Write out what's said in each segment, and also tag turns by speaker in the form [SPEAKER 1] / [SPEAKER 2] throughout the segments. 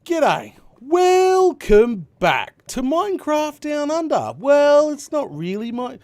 [SPEAKER 1] G'day, welcome back to Minecraft Down Under. Well, it's not really it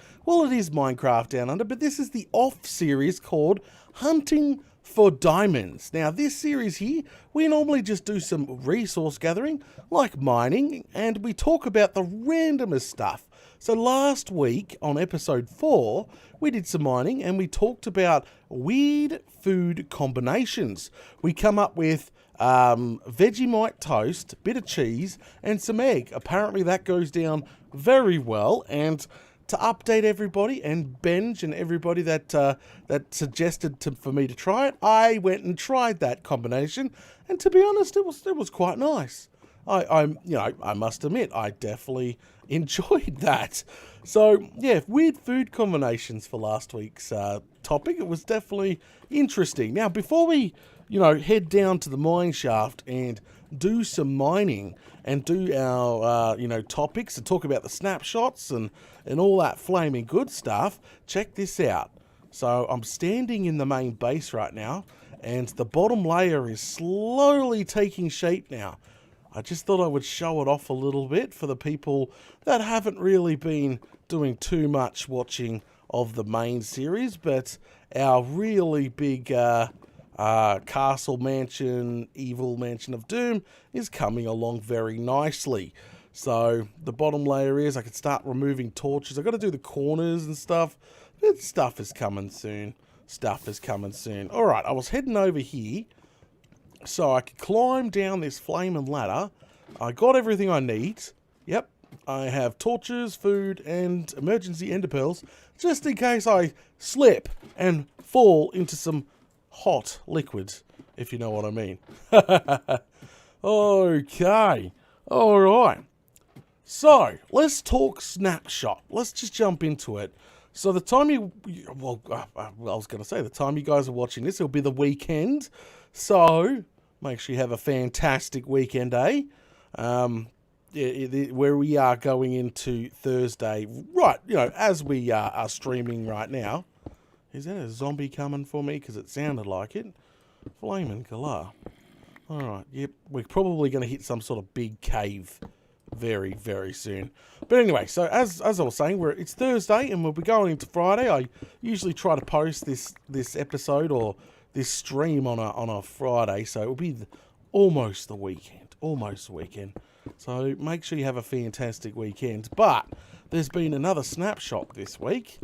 [SPEAKER 1] is Minecraft Down Under, but this is the off series called Hunting for Diamonds. Now, this series here, we normally just do some resource gathering, like mining, and we talk about the randomest stuff. So last week, on episode 4, we did some mining, and we talked about weird food combinations. We come up with Vegemite toast, bit of cheese, and some egg. Apparently that goes down very well, and to update everybody and Benj and everybody that suggested for me to try it, I went and tried that combination, and to be honest, it was quite nice. I must admit, I definitely enjoyed that. So yeah, weird food combinations for last week's topic. It was definitely interesting. Now, before we head down to the mine shaft and do some mining and do our topics and talk about the snapshots and all that flaming good stuff, check this out. So I'm standing in the main base right now, and the bottom layer is slowly taking shape now. I just thought I would show it off a little bit for the people that haven't really been doing too much watching of the main series, but our really big castle mansion, evil mansion of doom, is coming along very nicely. So the bottom layer is, I can start removing torches. I've got to do the corners and stuff, but stuff is coming soon. All right, I was heading over here so I could climb down this flaming ladder. I got everything I need. Yep, I have torches, food, and emergency ender pearls, just in case I slip and fall into some hot liquid, if you know what I mean. Okay, all right. So let's talk snapshot. Let's just jump into it. So the time I was going to say, the time you guys are watching this, it'll be the weekend. So make sure you have a fantastic weekend, eh? Where we are going into Thursday, right? As we are streaming right now. Is that a zombie coming for me? Because it sounded like it. Flaming galah. Alright, yep. We're probably going to hit some sort of big cave very, very soon. But anyway, so as I was saying, it's Thursday and we'll be going into Friday. I usually try to post this episode or this stream on a Friday, so it'll be almost the weekend. So make sure you have a fantastic weekend. But there's been another snapshot this week.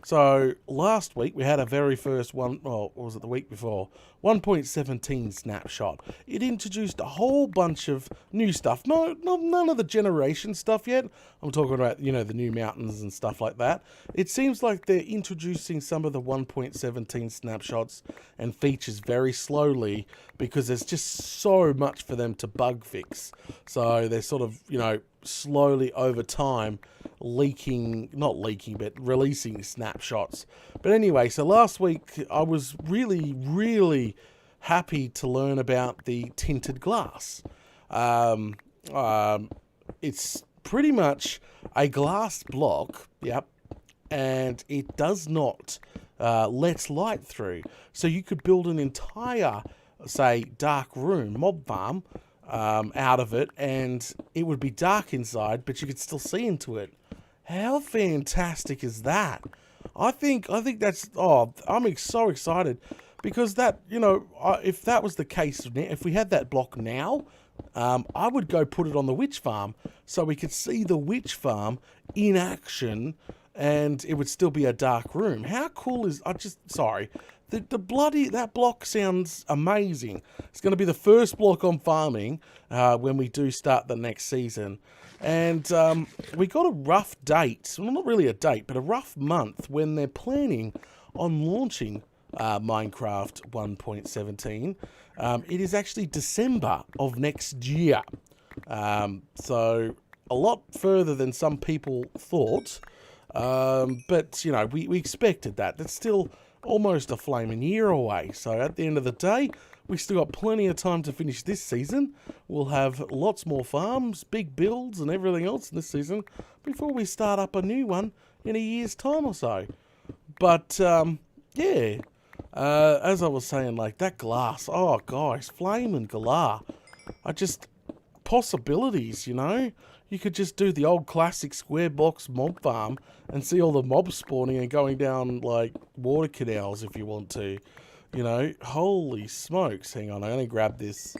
[SPEAKER 1] So last week we had a very first one, or was it the week before? 1.17 snapshot. It introduced a whole bunch of new stuff. None of the generation stuff yet. I'm talking about, the new mountains and stuff like that. It seems like they're introducing some of the 1.17 snapshots and features very slowly because there's just so much for them to bug fix. So they're sort of, slowly over time releasing snapshots. But anyway, so last week I was really, really happy to learn about the tinted glass. It's pretty much a glass block, yep, and it does not let light through. So you could build an entire, say, dark room, mob farm, out of it, and it would be dark inside, but you could still see into it. How fantastic is that? I think that's, I'm so excited because that, if that was the case, if we had that block now, I would go put it on the witch farm so we could see the witch farm in action and it would still be a dark room. How cool is, that block sounds amazing. It's going to be the first block I'm farming when we do start the next season. And we got a rough date, well, not really a date, but a rough month when they're planning on launching Minecraft 1.17. It is actually December of next year. So a lot further than some people thought. But, we expected that. That's still almost a flaming year away. So at the end of the day, we still got plenty of time to finish this season. We'll have lots more farms, big builds and everything else in this season before we start up a new one in a year's time or so. But, yeah, as I was saying, like that glass, oh guys, flaming galah. possibilities, you know? You could just do the old classic square box mob farm and see all the mobs spawning and going down, like, water canals if you want to. You know? Holy smokes. Hang on, I'm going to grab this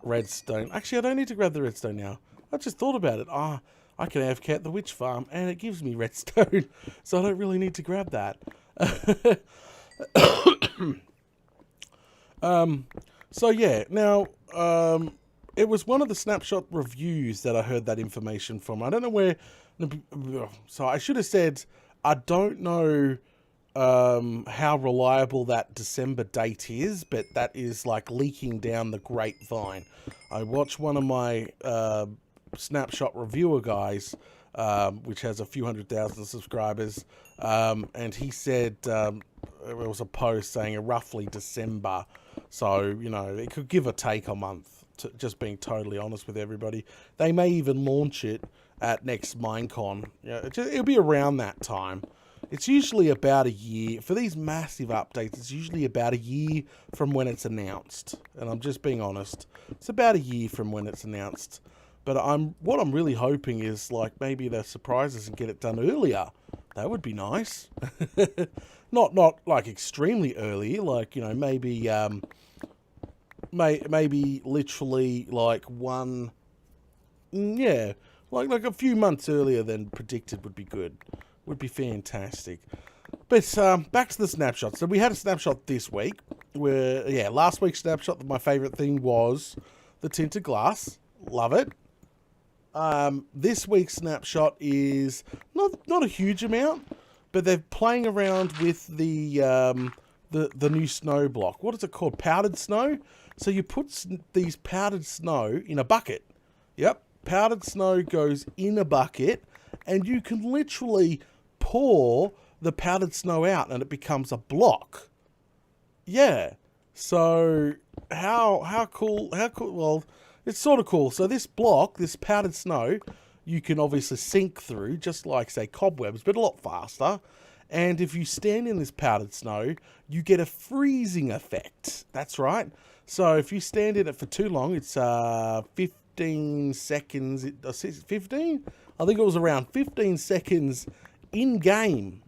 [SPEAKER 1] redstone. Actually, I don't need to grab the redstone now. I just thought about it. I can AFK at the witch farm and it gives me redstone. So I don't really need to grab that. So yeah, now, it was one of the snapshot reviews that I heard that information from. I don't know where, so I should have said, I don't know how reliable that December date is, but that is like leaking down the grapevine. I watched one of my snapshot reviewer guys, which has a few 100,000 subscribers, and he said it was a post saying roughly December. So, you know, it could give or take a month. Just being totally honest with everybody, they may even launch it at next Minecon. Yeah, it'll be around that time. It's usually about a year for these massive updates. It's usually about a year from when it's announced, and I'm just being honest. It's about a year from when it's announced. But what I'm really hoping is like maybe they surprise us and get it done earlier. That would be nice. not like extremely early, like, you know, maybe maybe literally like like a few months earlier than predicted would be good. Would be fantastic. But back to the snapshot. So we had a snapshot this week where, yeah, last week's snapshot, my favorite thing was the tinted glass. Love it. This week's snapshot is not a huge amount, but they're playing around with the new snow block. What is it called? Powdered snow. So you put these powdered snow in a bucket. Yep, powdered snow goes in a bucket, and you can literally pour the powdered snow out, and it becomes a block. Yeah. So how cool? How cool? Well, it's sort of cool. So this block, this powdered snow, you can obviously sink through, just like, say, cobwebs, but a lot faster. And if you stand in this powdered snow, you get a freezing effect. That's right. So if you stand in it for too long, it's 15 seconds. 15? I think it was around 15 seconds in-game.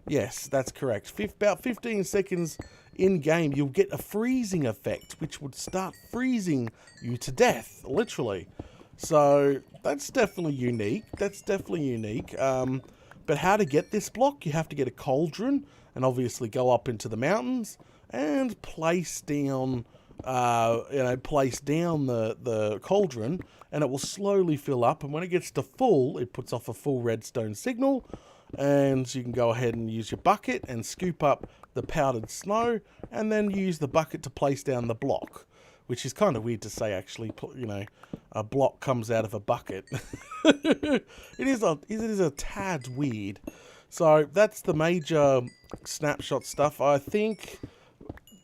[SPEAKER 1] Yes, that's correct. About 15 seconds in-game, you'll get a freezing effect, which would start freezing you to death, literally. So that's definitely unique. But how to get this block? You have to get a cauldron and obviously go up into the mountains and place down, the cauldron, and it will slowly fill up. And when it gets to full, it puts off a full redstone signal, and you can go ahead and use your bucket and scoop up the powdered snow, and then use the bucket to place down the block, which is kind of weird to say, actually. You know, a block comes out of a bucket. It is a tad weird. So that's the major snapshot stuff. I think.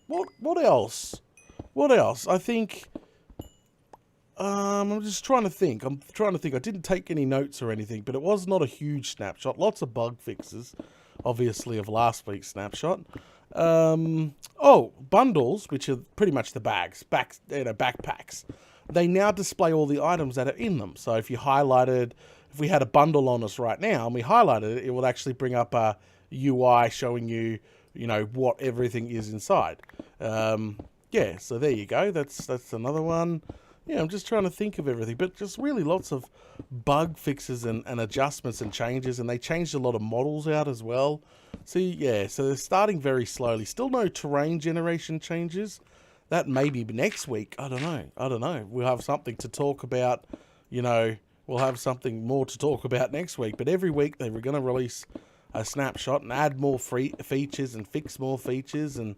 [SPEAKER 1] What else? I think. I'm just trying to think. I didn't take any notes or anything, but it was not a huge snapshot. Lots of bug fixes, obviously, of last week's snapshot. Bundles, which are pretty much the backpacks. They now display all the items that are in them. So if we had a bundle on us right now and we highlighted it, it will actually bring up a UI showing you, you know, what everything is inside. Yeah, so there you go. That's another one. Yeah, I'm just trying to think of everything, but just really lots of bug fixes and adjustments and changes, and they changed a lot of models out as well. So yeah, so they're starting very slowly. Still no terrain generation changes. That may be next week. I don't know. We'll have something to talk about, you know, we'll have something more to talk about next week, but every week they were going to release a snapshot and add more features and fix more features, and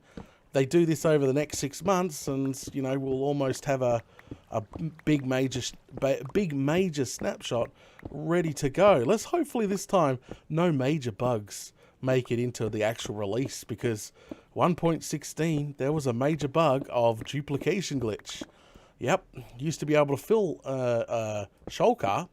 [SPEAKER 1] they do this over the next 6 months, and, you know, we'll almost have a big major snapshot ready to go. Let's hopefully this time no major bugs make it into the actual release, because 1.16 there was a major bug of duplication glitch. Yep, used to be able to fill a shulker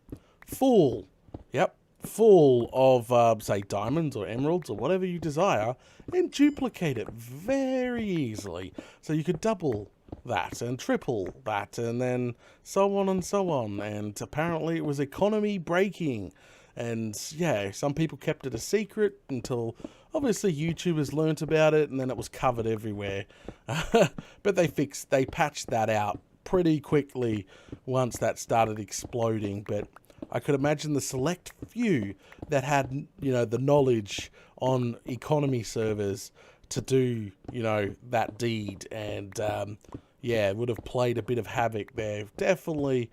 [SPEAKER 1] full. Yep, full of say diamonds or emeralds or whatever you desire, and duplicate it very easily. So you could double that and triple that, and then so on and so on. And apparently it was economy breaking. And yeah, some people kept it a secret until obviously YouTubers learnt about it, and then it was covered everywhere. But they patched that out pretty quickly once that started exploding. But I could imagine the select few that had, the knowledge on economy servers to do, that deed, and it would have played a bit of havoc there. Definitely,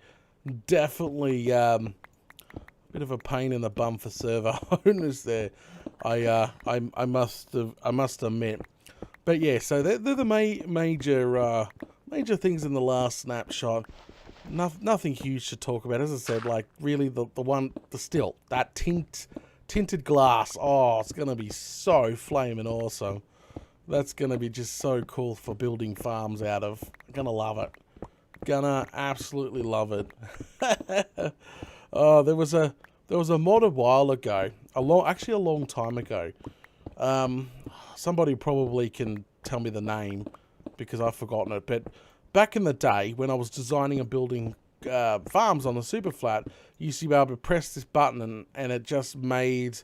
[SPEAKER 1] bit of a pain in the bum for server owners there. I must admit. But yeah, so they're the major things in the last snapshot. Nothing huge to talk about. As I said, like really that tinted glass. Oh, it's gonna be so flaming awesome. That's gonna be just so cool for building farms out of. Gonna love it. Gonna absolutely love it. Oh, there was a mod a while ago, a long time ago. Somebody probably can tell me the name because I've forgotten it. But back in the day, when I was designing and building farms on the super flat, you used to be able to press this button and it just made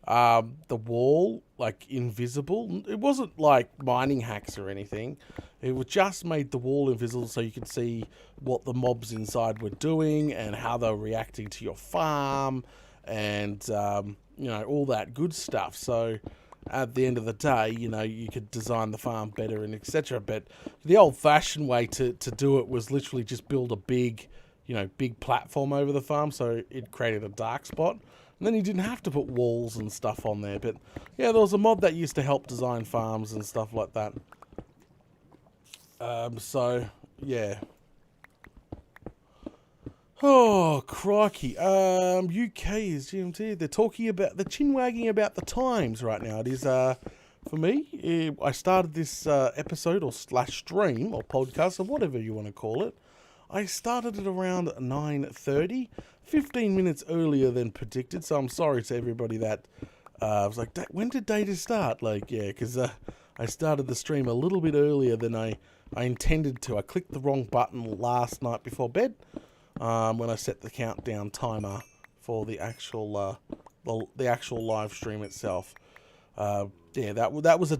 [SPEAKER 1] the wall like invisible. It wasn't like mining hacks or anything. It just made the wall invisible so you could see what the mobs inside were doing and how they were reacting to your farm and, all that good stuff. So at the end of the day, you could design the farm better and etc. But the old-fashioned way to do it was literally just build a big platform over the farm so it created a dark spot. And then you didn't have to put walls and stuff on there. But yeah, there was a mod that used to help design farms and stuff like that. So, yeah. Oh, crikey. UK is GMT. They're talking about, the chin-wagging about the times right now. It is, for me, I started this episode or /stream or podcast or whatever you want to call it. I started it around 9:30, 15 minutes earlier than predicted. So I'm sorry to everybody that was like, when did data start? Like, yeah, because I started the stream a little bit earlier than I intended to. I clicked the wrong button last night before bed when I set the countdown timer for the actual live stream itself. Yeah, that was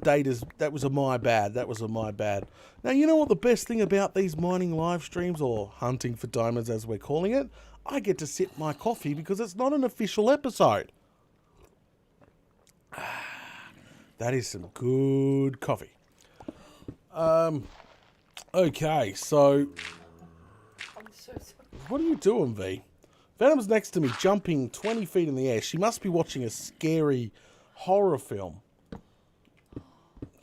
[SPEAKER 1] my bad. Now, you know what the best thing about these mining live streams, or hunting for diamonds as we're calling it, I get to sip my coffee because it's not an official episode. That is some good coffee. Okay, so what are you doing, V? Venom's next to me, jumping 20 feet in the air. She must be watching a scary horror film.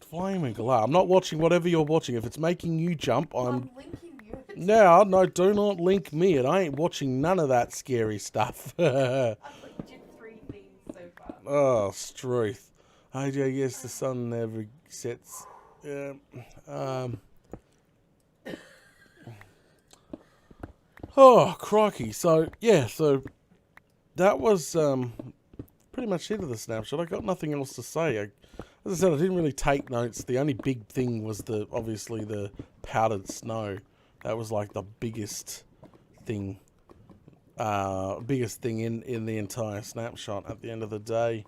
[SPEAKER 1] Flaming glare. I'm not watching whatever you're watching. If it's making you jump, I'm
[SPEAKER 2] linking you.
[SPEAKER 1] No, do not link me. And I ain't watching none of that scary stuff.
[SPEAKER 2] I've linked you 3 things so far.
[SPEAKER 1] Oh, struth. I guess the sun never sets. Oh, crikey. So, yeah, that was pretty much it of the snapshot. I got nothing else to say. As I said, I didn't really take notes. The only big thing was obviously the powdered snow. That was like the biggest thing in the entire snapshot at the end of the day.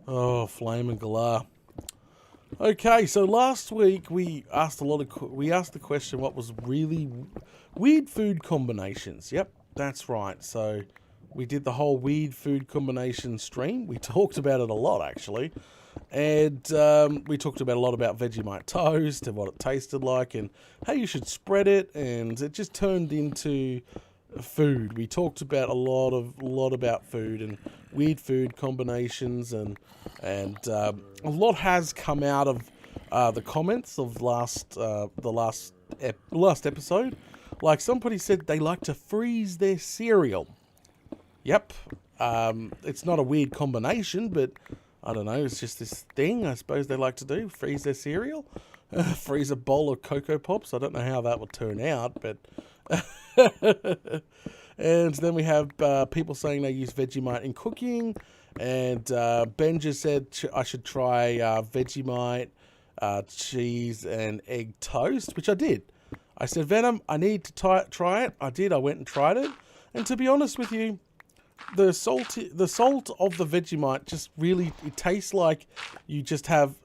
[SPEAKER 1] Oh, flame and galah. Okay, so last week we asked the question, what was really weird food combinations? Yep, that's right. So we did the whole weird food combination stream. We talked about it a lot, actually. And we talked a lot about Vegemite toast and what it tasted like and how you should spread it. And it just turned into food. We talked about a lot about food and weird food combinations, and a lot has come out of the comments of the last episode. Like somebody said they like to freeze their cereal. Yep, it's not a weird combination, but I don't know, it's just this thing I suppose they like to do, freeze their cereal, freeze a bowl of Cocoa Pops. I don't know how that would turn out, but and then we have people saying they use Vegemite in cooking, and Benja said I should try Vegemite, cheese and egg toast, which I did. I said, Venom, I need to try it. I did. I went and tried it. And to be honest with you, the salt of the Vegemite just really, it tastes like you just have,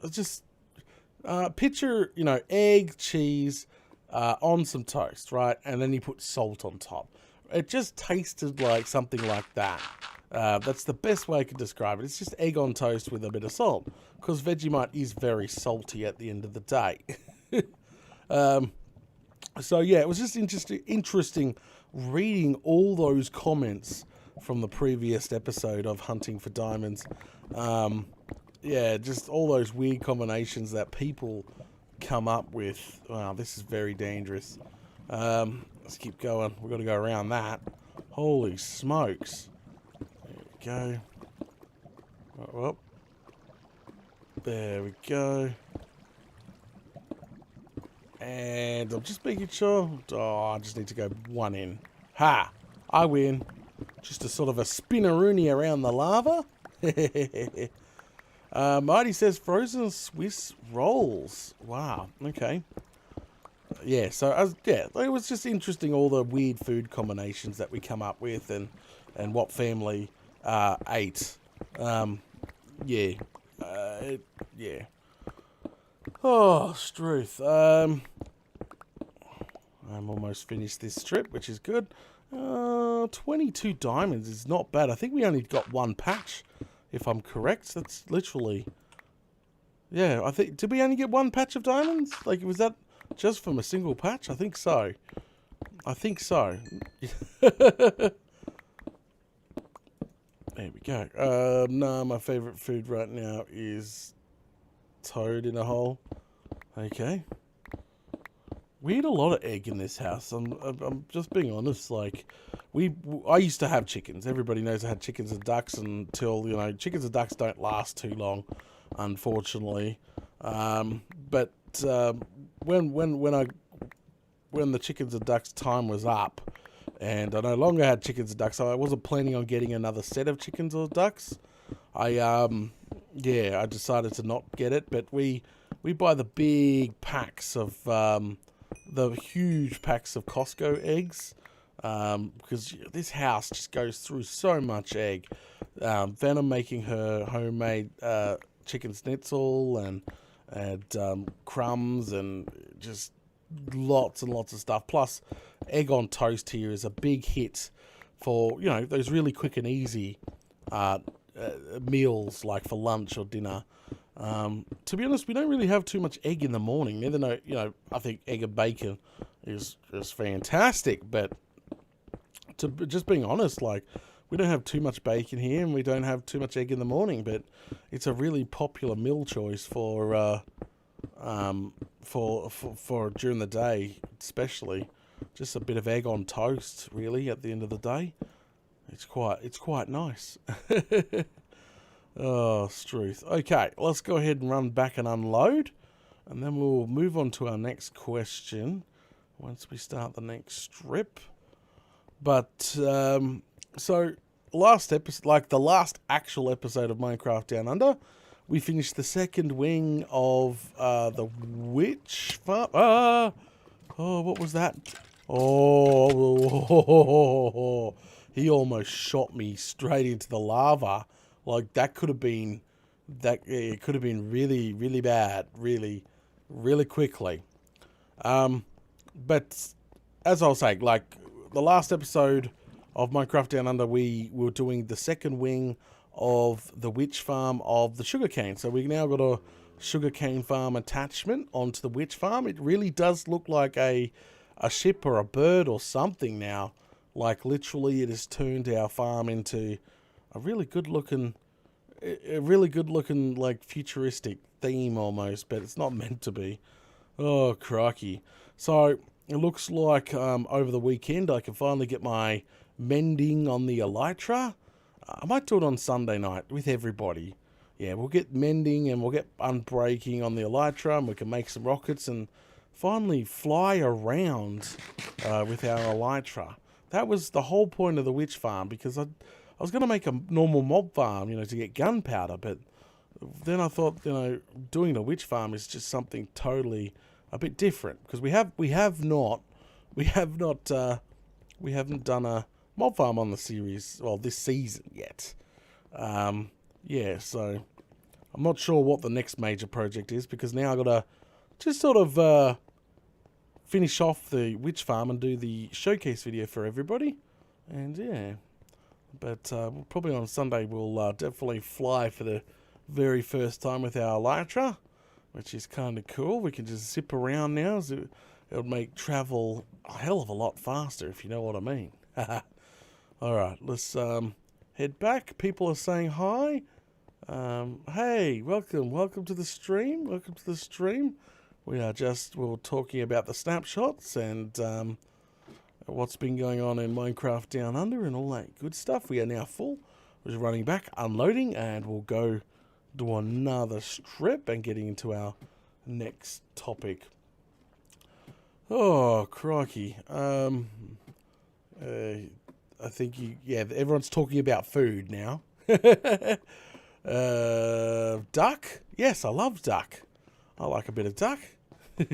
[SPEAKER 1] picture, egg, cheese on some toast, right? And then you put salt on top. It just tasted like something like that. That's the best way I could describe it. It's just egg on toast with a bit of salt. Because Vegemite is very salty at the end of the day. So yeah, it was just interesting reading all those comments from the previous episode of Hunting for Diamonds. Yeah, just all those weird combinations that people come up with. Wow, this is very dangerous. Let's keep going. We've got to go around that. Holy smokes. There we go. Oh, there we go. And I'm just making sure. Oh, I just need to go one in. Ha! I win. Just a sort of a spinneroonie around the lava. Marty says frozen Swiss rolls. Wow. Okay. Yeah. So yeah, it was just interesting all the weird food combinations that we come up with and what family ate. Yeah. Yeah. Oh, Struth. I'm almost finished this strip, which is good. 22 diamonds is not bad. I think we only got one patch, if I'm correct. That's literally... Yeah, I think... Did we only get one patch of diamonds? Like, was that just from a single patch? I think so. I think so. There we go. No, my favourite food right now is toad in a hole. Okay. We eat a lot of egg in this house. I'm just being honest. Like, I used to have chickens. Everybody knows I had chickens and ducks until, chickens and ducks don't last too long, unfortunately. But when the chickens and ducks time was up, and I no longer had chickens and ducks, so I wasn't planning on getting another set of chickens or ducks. I decided to not get it. But we buy the big packs of the huge packs of Costco eggs, because this house just goes through so much egg. Venom making her homemade chicken schnitzel and crumbs and just lots and lots of stuff. Plus, egg on toast here is a big hit for, those really quick and easy meals, like for lunch or dinner. To be honest, we don't really have too much egg in the morning. Even though, I think egg and bacon is fantastic. But to just being honest, like, we don't have too much bacon here, and we don't have too much egg in the morning. But it's a really popular meal choice for during the day, especially. Just a bit of egg on toast, really. At the end of the day, it's quite nice. Oh, Struth. Okay, let's go ahead and run back and unload, and then we'll move on to our next question once we start the next strip. But, so, last episode, like the last actual episode of Minecraft Down Under, we finished the second wing of the witch farm. Oh, what was that? Oh, he almost shot me straight into the lava. Like, it could have been really, really bad, really, really quickly. But as I was saying, like, the last episode of Minecraft Down Under, we were doing the second wing of the witch farm of the sugarcane. So we now got a sugarcane farm attachment onto the witch farm. It really does look like a ship or a bird or something now. Like, literally, it has turned our farm into a really good looking, like, futuristic theme almost, but it's not meant to be. Oh, crikey. So, it looks like over the weekend I can finally get my mending on the elytra. I might do it on Sunday night with everybody. Yeah, we'll get mending and we'll get unbreaking on the elytra, and we can make some rockets and finally fly around with our elytra. That was the whole point of the witch farm, because I was going to make a normal mob farm, to get gunpowder, but then I thought, doing the witch farm is just something totally a bit different because we haven't done a mob farm on the series, well, this season yet. Yeah, so I'm not sure what the next major project is because now I've got to just sort of finish off the witch farm and do the showcase video for everybody. And yeah, but probably on Sunday we'll definitely fly for the very first time with our Elytra, which is kind of cool. We can just zip around now. So it'll make travel a hell of a lot faster, if you know what I mean. Alright, let's head back. People are saying hi. Hey, welcome to the stream. Welcome to the stream. We were talking about the snapshots and what's been going on in Minecraft Down Under and all that good stuff. We are now full. We're just running back, unloading, and we'll go do another strip and getting into our next topic. Oh, crikey. I think everyone's talking about food now. Duck? Yes, I love duck. I like a bit of duck. But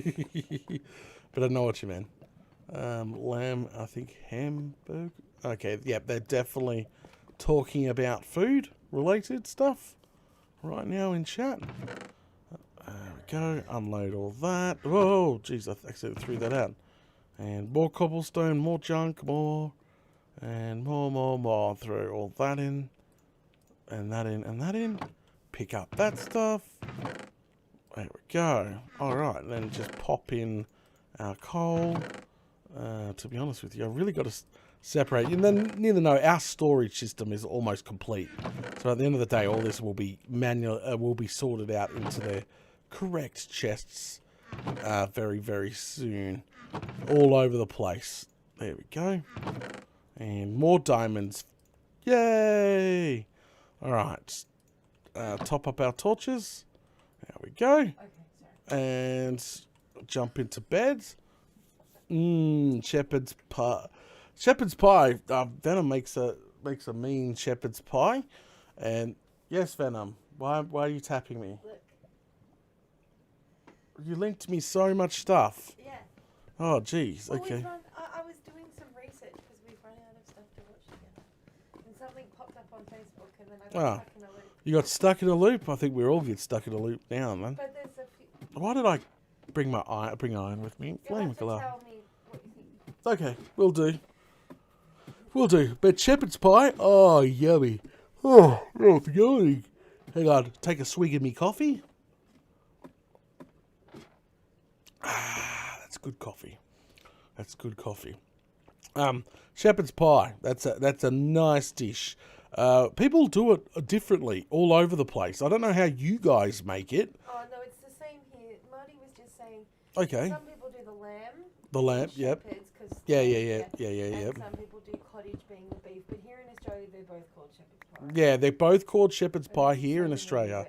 [SPEAKER 1] I know what you mean. Lamb, I think hamburger. Okay, yeah, they're definitely talking about food related stuff right now in chat. There we go. Unload all that. Whoa, jeez, I accidentally threw that out. And more cobblestone, more junk, more. And more. Throw all that in. And that in, and that in. Pick up that stuff. There we go. Alright, then just pop in our coal. To be honest with you, I've really got to separate. And then, neither know, our storage system is almost complete. So at the end of the day, all this will be will be sorted out into their correct chests very, very soon. All over the place. There we go. And more diamonds. Yay! Alright. Top up our torches. There we go.
[SPEAKER 2] Okay, sorry.
[SPEAKER 1] And jump into bed. Shepherd's pie. Shepherd's pie. Venom makes a mean shepherd's pie. And yes, Venom. Why are you tapping me?
[SPEAKER 2] Look.
[SPEAKER 1] You linked me so much stuff.
[SPEAKER 2] Yeah.
[SPEAKER 1] Oh, jeez.
[SPEAKER 2] Well,
[SPEAKER 1] Okay.
[SPEAKER 2] I was doing some research because we've run out of stuff to watch together. And something popped up on Facebook and then I got stuck in a loop.
[SPEAKER 1] You got stuck in a loop? I think we all get stuck in a loop now, man.
[SPEAKER 2] But there's a few...
[SPEAKER 1] Why did I bring iron with me?
[SPEAKER 2] You'll
[SPEAKER 1] Flame
[SPEAKER 2] have to
[SPEAKER 1] killer.
[SPEAKER 2] tell me what you think.
[SPEAKER 1] Okay, we'll do. We'll do. But shepherd's pie? Oh, yummy. Oh, yummy. Hang on, take a swig of me coffee. That's good coffee. That's good coffee. Shepherd's pie. That's a nice dish. People do it differently all over the place. I don't know how you guys make it.
[SPEAKER 2] Oh, no, it's the same here. Marty was just saying...
[SPEAKER 1] Okay.
[SPEAKER 2] Some people do the lamb.
[SPEAKER 1] The lamb, yep. Yeah.
[SPEAKER 2] And some people do cottage being the beef. But here in Australia, they're both called shepherd's pie.
[SPEAKER 1] Yeah, they're both called shepherd's
[SPEAKER 2] But
[SPEAKER 1] pie
[SPEAKER 2] it's the
[SPEAKER 1] here in
[SPEAKER 2] same
[SPEAKER 1] Australia.
[SPEAKER 2] the US,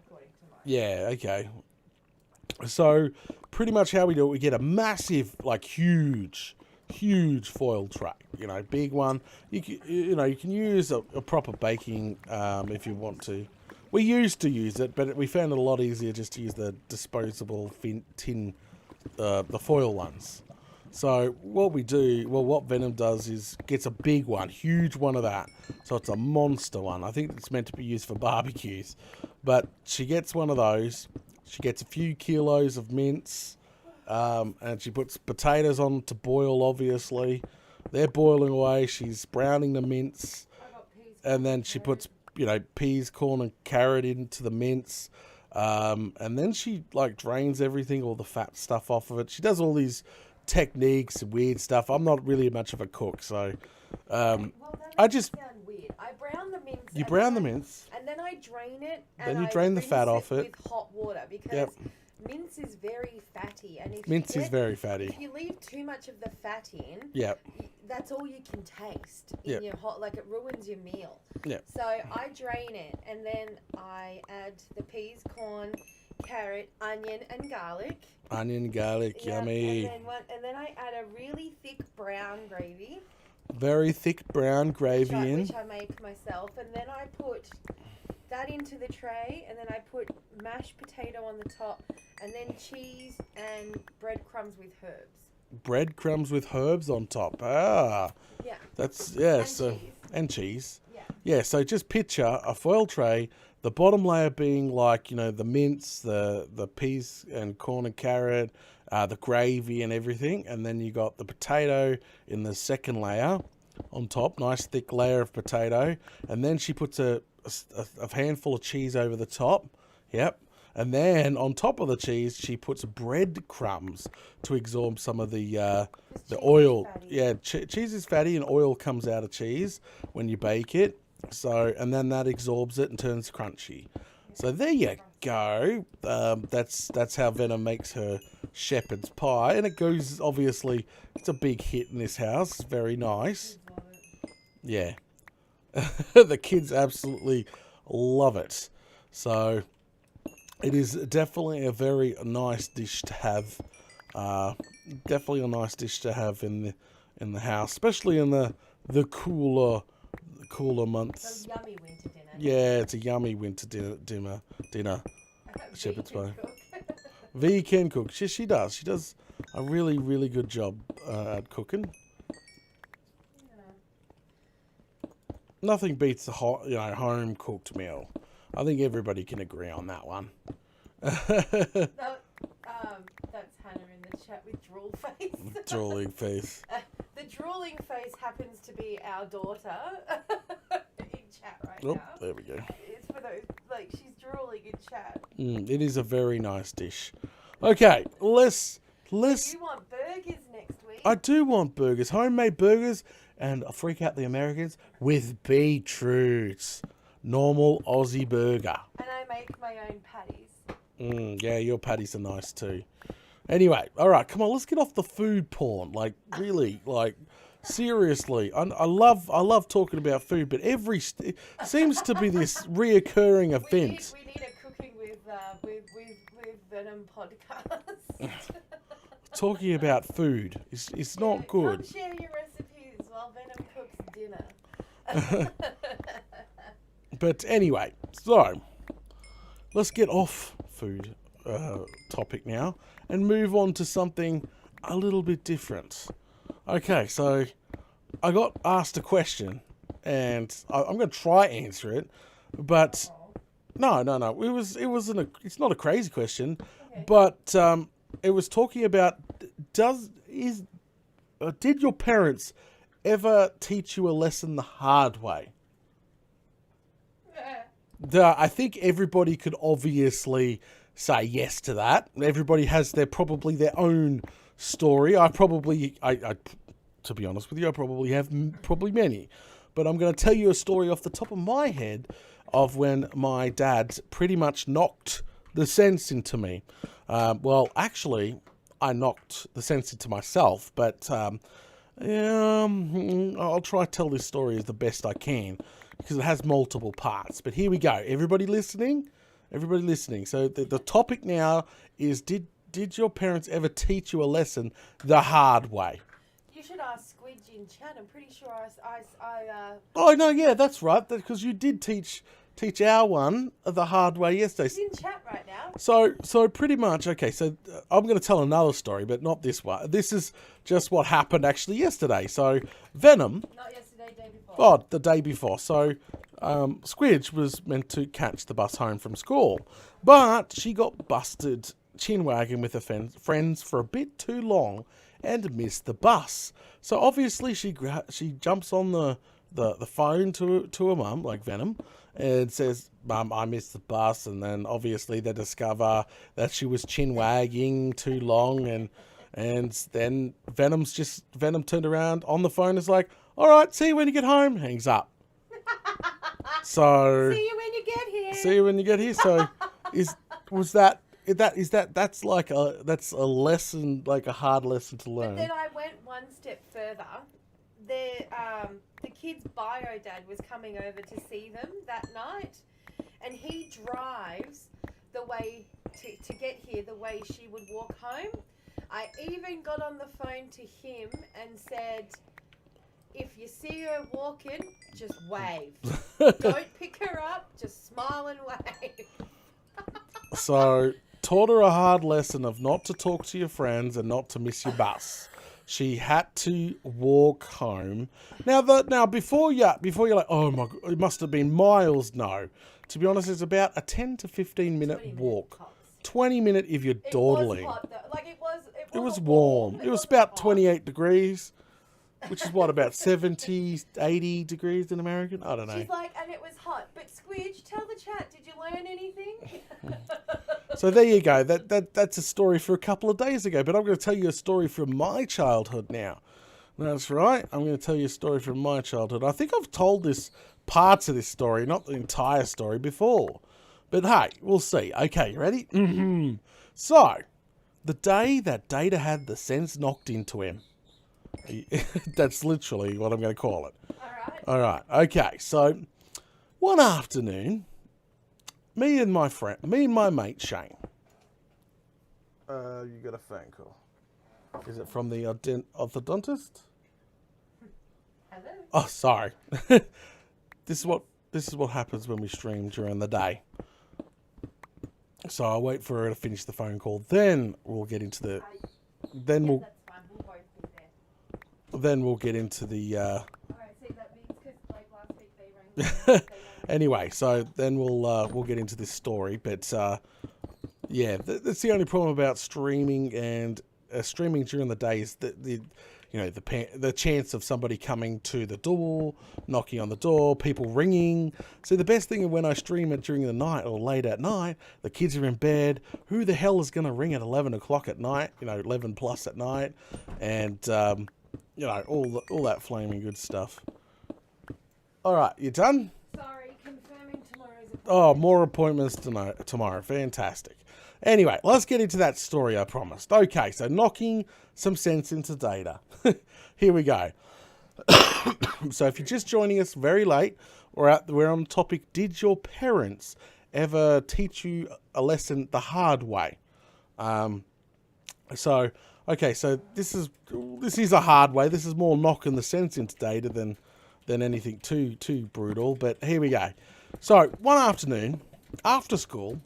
[SPEAKER 2] according to Marty.
[SPEAKER 1] Yeah, okay. So, pretty much how we do it, we get a massive, like, huge foil tray. You know, big one. You can use a proper baking if you want to. We used to use it, but we found it a lot easier just to use the disposable tin, the foil ones. So what Venom does is gets a big one, huge one of that. So it's a monster one. I think it's meant to be used for barbecues. But she gets one of those. She gets a few kilos of mince. And she puts potatoes on to boil, obviously. They're boiling away. She's browning the mince. And then she puts, peas, corn, and carrot into the mince. And then she, drains everything, all the fat stuff off of it. She does all these techniques and weird stuff. I'm not really much of a cook, so... I just...
[SPEAKER 2] Sound weird. I brown the mince.
[SPEAKER 1] You brown the mince.
[SPEAKER 2] And then I drain it.
[SPEAKER 1] Then
[SPEAKER 2] and
[SPEAKER 1] you drain the fat off
[SPEAKER 2] it
[SPEAKER 1] it.
[SPEAKER 2] with hot water because...
[SPEAKER 1] Yep.
[SPEAKER 2] Mince is very fatty, and if
[SPEAKER 1] Mince is very fatty.
[SPEAKER 2] If you leave too much of the fat in,
[SPEAKER 1] Yep.
[SPEAKER 2] That's all you can taste in
[SPEAKER 1] Yep.
[SPEAKER 2] your hot. It ruins your meal.
[SPEAKER 1] Yep.
[SPEAKER 2] So I drain it, and then I add the peas, corn, carrot, onion, and garlic.
[SPEAKER 1] Onion, garlic,
[SPEAKER 2] Yeah,
[SPEAKER 1] yummy.
[SPEAKER 2] And then I add a really thick brown gravy.
[SPEAKER 1] Very thick brown gravy in.
[SPEAKER 2] Which I make myself, and then I put that into the tray, and then I put mashed potato on the top, and then cheese and breadcrumbs with herbs.
[SPEAKER 1] Breadcrumbs with herbs on top. Ah,
[SPEAKER 2] Yeah.
[SPEAKER 1] that's yeah.
[SPEAKER 2] And
[SPEAKER 1] So
[SPEAKER 2] cheese.
[SPEAKER 1] and cheese.
[SPEAKER 2] Yeah.
[SPEAKER 1] Yeah. So just picture a foil tray. The bottom layer being like the mince, the peas and corn and carrot, the gravy and everything, and then you got the potato in the second layer on top. Nice thick layer of potato, and then she puts a handful of cheese over the top. Yep. And then on top of the cheese, she puts breadcrumbs to absorb some of the oil. Yeah, cheese is fatty, and oil comes out of cheese when you bake it. So, and then that absorbs it and turns crunchy. So there you go. That's how Venom makes her shepherd's pie, and it goes. Obviously, it's a big hit in this house. Very nice. Yeah, the kids absolutely love it. So. It is definitely a very nice dish to have. Definitely a nice dish to have in the house, especially in the cooler months.
[SPEAKER 2] So yummy winter dinner.
[SPEAKER 1] Yeah, it's a yummy winter dinner. Shepherd's pie.
[SPEAKER 2] Cook.
[SPEAKER 1] V can cook. She does. She does a really, really good job at cooking.
[SPEAKER 2] Yeah.
[SPEAKER 1] Nothing beats the home cooked meal. I think everybody can agree on that one.
[SPEAKER 2] That's Hannah in the chat with drool face.
[SPEAKER 1] Drooling face.
[SPEAKER 2] The drooling face happens to be our daughter in chat right
[SPEAKER 1] Oh,
[SPEAKER 2] now.
[SPEAKER 1] there we go.
[SPEAKER 2] It's for those, she's drooling in chat.
[SPEAKER 1] It is a very nice dish. Okay, let's.
[SPEAKER 2] You want burgers next week?
[SPEAKER 1] I do want burgers, homemade burgers, and I freak out the Americans with beetroot. Normal Aussie burger.
[SPEAKER 2] And I make my own patties.
[SPEAKER 1] Yeah, your patties are nice too. Anyway, all right, come on, let's get off the food porn. Really, seriously. I love talking about food, but it seems to be this reoccurring event.
[SPEAKER 2] We need a cooking with Venom podcast.
[SPEAKER 1] Talking about food is not good.
[SPEAKER 2] Come share your recipes while Venom cooks dinner.
[SPEAKER 1] But anyway, so let's get off food topic now and move on to something a little bit different. Okay, so I got asked a question, and I'm going to try answer it, but no. It's not a crazy question,
[SPEAKER 2] Okay.
[SPEAKER 1] but it was talking about did your parents ever teach you a lesson the hard way? I think everybody could obviously say yes to that. Everybody has probably their own story. I to be honest with you, I probably have many. But I'm going to tell you a story off the top of my head of when my dad pretty much knocked the sense into me. Well, actually, I knocked the sense into myself, but I'll try to tell this story as the best I can, because it has multiple parts. But here we go. Everybody listening? So the topic now is, did your parents ever teach you a lesson the hard way?
[SPEAKER 2] You should ask Squidge in chat. I'm pretty sure I
[SPEAKER 1] Oh, no, yeah, that's right. Because you did teach our one the hard way yesterday.
[SPEAKER 2] He's in chat right now.
[SPEAKER 1] So pretty much, okay, so I'm going to tell another story, but not this one. This is just what happened actually yesterday. So Venom...
[SPEAKER 2] Not yesterday, day before.
[SPEAKER 1] Oh, the day before. So Squidge was meant to catch the bus home from school, but she got busted chin-wagging with her friends for a bit too long and missed the bus. So obviously she jumps on the phone to her mum, like Venom, and says, "Mum, I missed the bus." And then obviously they discover that she was chin-wagging too long, and then Venom turned around on the phone and is like, "All right, see you when you get home." Hangs up. So
[SPEAKER 2] See you when you get here.
[SPEAKER 1] see you when you get here. So that's a lesson, like a hard lesson to learn.
[SPEAKER 2] But then I went one step further. The kid's bio dad was coming over to see them that night, and he drives the way to get here the way she would walk home. I even got on the phone to him and said, if you see her walking, just wave. Don't pick her up, just smile and wave.
[SPEAKER 1] So, taught her a hard lesson of not to talk to your friends and not to miss your bus. She had to walk home. Now, before you're like, oh my god, it must have been miles. No, to be honest, it's about a 10 to 15-minute walk. 20-minute if you're dawdling.
[SPEAKER 2] It was hot, though. Like
[SPEAKER 1] It was warm. It was about 28 degrees, which is what, about 70, 80 degrees in American? I don't know.
[SPEAKER 2] She's like, and it was hot. But Squidge, tell the chat, did you learn anything?
[SPEAKER 1] So there you go. That's a story for a couple of days ago. But I'm going to tell you a story from my childhood now. That's right. I'm going to tell you a story from my childhood. I think I've told parts of this story, not the entire story, before. But hey, we'll see. Okay, you ready? Mm-hmm. So, the day that Data had the sense knocked into him. That's literally what I'm going to call it. All right. Okay, so one afternoon, me and my mate Shane. You got a phone call. Is it from the orthodontist?
[SPEAKER 2] Hello.
[SPEAKER 1] Oh, sorry. This is what happens when we stream during the day. So I'll wait for her to finish the phone call. Then we'll get into the. Then we'll.
[SPEAKER 2] That's fine. We'll both be there.
[SPEAKER 1] Then we'll get into the.
[SPEAKER 2] Alright, see, that means because like last week they rang.
[SPEAKER 1] Anyway, so then we'll get into this story, but yeah, that's the only problem about streaming and streaming during the day is the chance of somebody coming to the door, knocking on the door, people ringing. See, the best thing when I stream it during the night or late at night, the kids are in bed. Who the hell is going to ring at 11 o'clock at night? 11 plus at night, and all that flaming good stuff. All right, you done?
[SPEAKER 2] Sorry, confirming tomorrow's appointment.
[SPEAKER 1] Oh, more appointments tomorrow. Fantastic. Anyway, let's get into that story I promised. Okay, so knocking some sense into Data. Here we go. So if you're just joining us very late, we're on the topic, did your parents ever teach you a lesson the hard way? So this is a hard way. This is more knocking the sense into Data than anything too brutal. But here we go. So one afternoon, after school,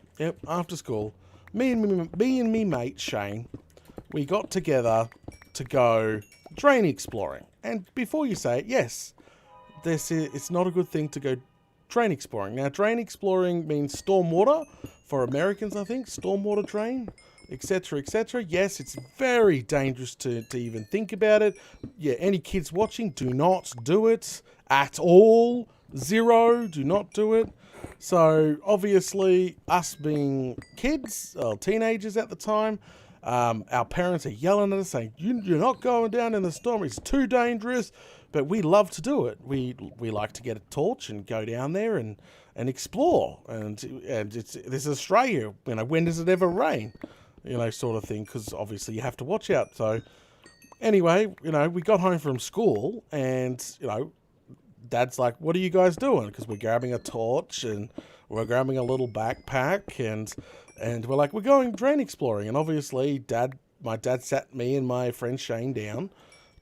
[SPEAKER 1] me and me mate Shane, we got together to go drain exploring. And before you say it, yes, it's not a good thing to go drain exploring. Now, drain exploring means stormwater for Americans, I think, stormwater drain, etc., etc. Yes, it's very dangerous to even think about it. Yeah, any kids watching, do not do it at all. Zero, do not do it. So, obviously, us being kids, or teenagers at the time, our parents are yelling at us saying, you're not going down in the storm, it's too dangerous, but we love to do it. We like to get a torch and go down there and explore. And this is Australia, when does it ever rain? Sort of thing, because obviously you have to watch out. So, anyway, we got home from school and, Dad's like, what are you guys doing? Because we're grabbing a torch and we're grabbing a little backpack and we're like, we're going drain exploring. And obviously, my dad sat me and my friend Shane down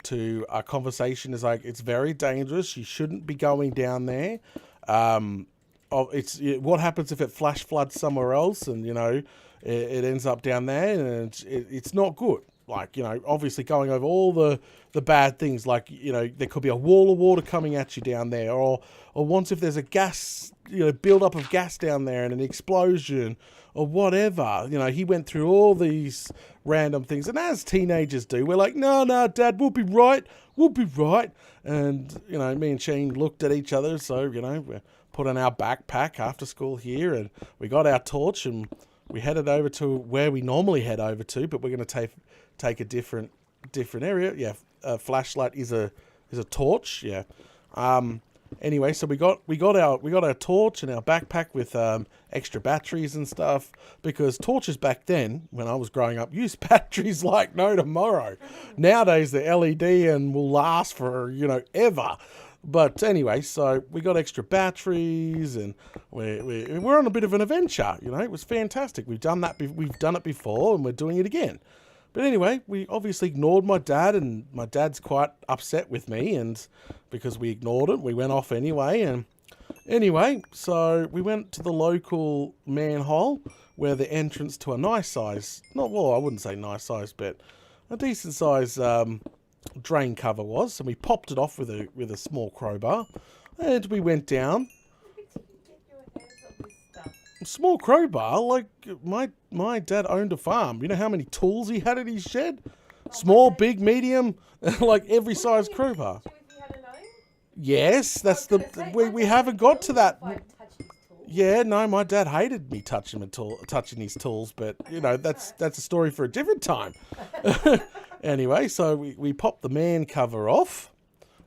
[SPEAKER 1] to a conversation. Is like, it's very dangerous. You shouldn't be going down there. What happens if it flash floods somewhere else and, it ends up down there and it's not good. Like, obviously going over all the bad things, like, there could be a wall of water coming at you down there, or once if there's a gas, build up of gas down there and an explosion or whatever. He went through all these random things. And as teenagers do, we're like, no, Dad, we'll be right. And, me and Shane looked at each other. So, we put on our backpack after school here and we got our torch and we headed over to where we normally head over to, but we're going to take a different area. Yeah, a flashlight is a torch. Yeah. Anyway, so we got our torch and our backpack with extra batteries and stuff, because torches back then, when I was growing up, used batteries like no tomorrow. Nowadays they're LED and will last for ever. But anyway, so we got extra batteries and we're on a bit of an adventure. It was fantastic. We've done it before and we're doing it again. But anyway, we obviously ignored my dad, and my dad's quite upset with me, and because we ignored it, we went off anyway. And anyway, so we went to the local manhole where the entrance to a nice size, not, well, I wouldn't say nice size, but a decent size drain cover was. And we popped it off with a small crowbar, and we went down. Small crowbar, like my dad owned a farm. You know how many tools he had in his shed? Small, big, medium, like every size crowbar. Yes, that's we haven't got to that. Yeah, no, my dad hated me touching his tools, but you know that's a story for a different time. Anyway, so we popped the man cover off.